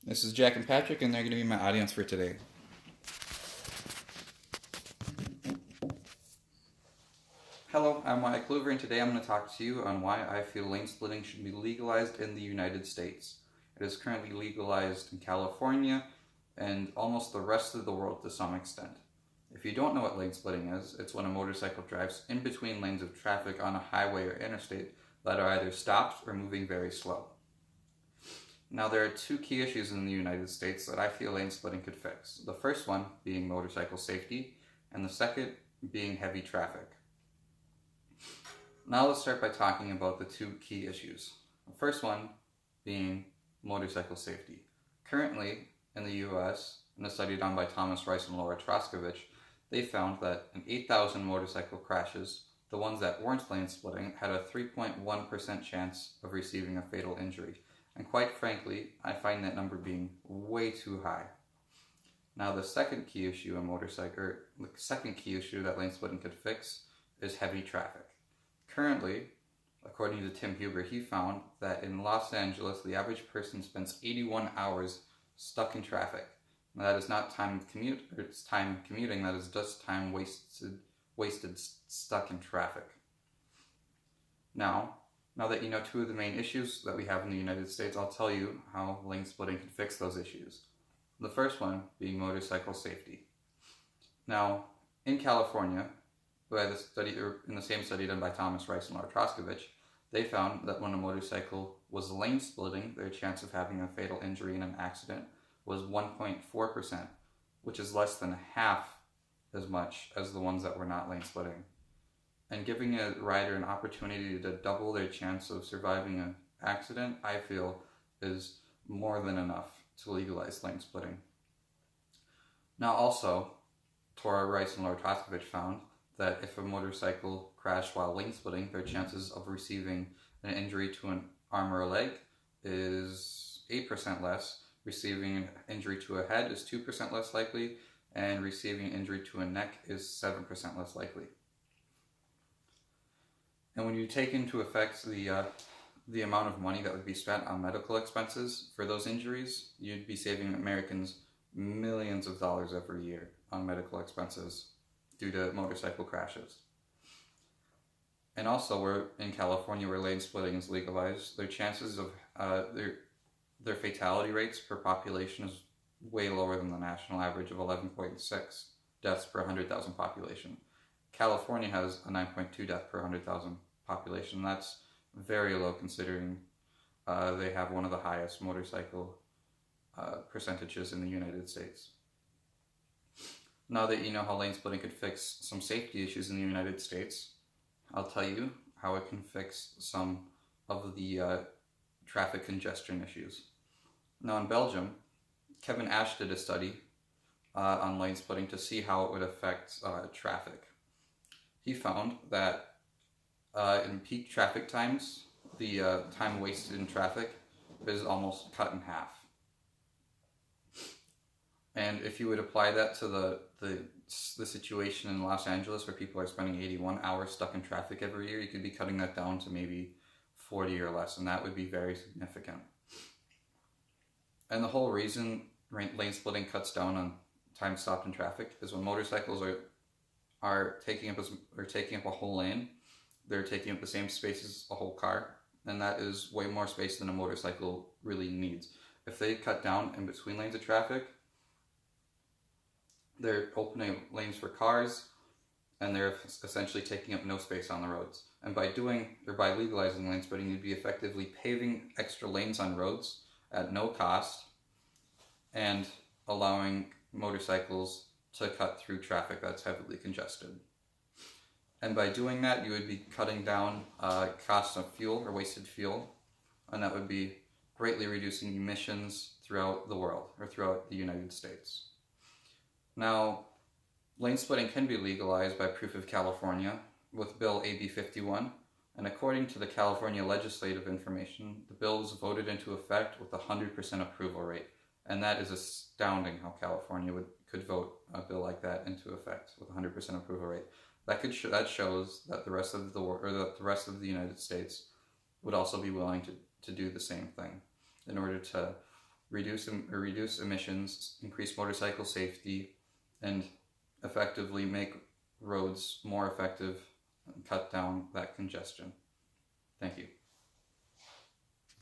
This is Jack and Patrick, and they're going to be my audience for today. Hello, I'm Wyatt Clover, and today I'm going to talk to you on why I feel lane splitting should be legalized in the United States. It is currently legalized in California and almost the rest of the world to some extent. If you don't know what lane splitting is, it's when a motorcycle drives in between lanes of traffic on a highway or interstate that are either stopped or moving very slow. Now, there are two key issues in the United States that I feel lane splitting could fix. The first one being motorcycle safety, and the second being heavy traffic. Now let's start by talking about the two key issues. The first one being motorcycle safety. Currently, in the US, in a study done by Thomas Rice and Laura Troskovich, they found that in 8,000 motorcycle crashes, the ones that weren't lane splitting had a 3.1% chance of receiving a fatal injury. And quite frankly, I find that number being way too high. Now, the second key issue that lane splitting could fix is heavy traffic. Currently, according to Tim Huber, he found that in Los Angeles, the average person spends 81 hours stuck in traffic. Now, that is not time commute, or it's time commuting, that is just time wasted stuck in traffic. Now that you know two of the main issues that we have in the United States, I'll tell you how lane splitting can fix those issues. The first one being motorcycle safety. Now, in California, in the same study done by Thomas Rice and Laura Troskovich, they found that when a motorcycle was lane splitting, their chance of having a fatal injury in an accident was 1.4%, which is less than half as much as the ones that were not lane splitting. And giving a rider an opportunity to double their chance of surviving an accident, I feel, is more than enough to legalize lane splitting. Now also, Rice and Laura Troskovich found that if a motorcycle crashed while lane splitting, their chances of receiving an injury to an arm or a leg is 8% less, receiving an injury to a head is 2% less likely, and receiving an injury to a neck is 7% less likely. And when you take into effect the amount of money that would be spent on medical expenses for those injuries, you'd be saving Americans millions of dollars every year on medical expenses due to motorcycle crashes. And also, in California, where lane splitting is legalized, their chances of their fatality rates per population is way lower than the national average of 11.6 deaths per 100,000 population. California has a 9.2 death per 100,000 population. That's very low considering they have one of the highest motorcycle percentages in the United States. Now that you know how lane splitting could fix some safety issues in the United States, I'll tell you how it can fix some of the traffic congestion issues. Now in Belgium, Kevin Ash did a study on lane splitting to see how it would affect traffic. He found that in peak traffic times, the time wasted in traffic is almost cut in half. And if you would apply that to the situation in Los Angeles where people are spending 81 hours stuck in traffic every year, you could be cutting that down to maybe 40 or less, and that would be very significant. And the whole reason lane splitting cuts down on time stopped in traffic is when motorcycles are taking up a whole lane, they're taking up the same space as a whole car, and that is way more space than a motorcycle really needs. If they cut down in between lanes of traffic, they're opening lanes for cars, and they're essentially taking up no space on the roads. And by legalizing lane splitting, you'd be effectively paving extra lanes on roads at no cost and allowing motorcycles to cut through traffic that's heavily congested. And by doing that, you would be cutting down costs of fuel or wasted fuel, and that would be greatly reducing emissions throughout the world or throughout the United States. Now, lane splitting can be legalized by proof of California with Bill AB 51, and according to the California legislative information, the bill was voted into effect with a 100% approval rate, and that is astounding how California could vote a bill like that into effect with a 100% approval rate. That shows that the rest of the United States would also be willing to do the same thing in order to reduce emissions, increase motorcycle safety, and effectively make roads more effective and cut down that congestion. Thank you.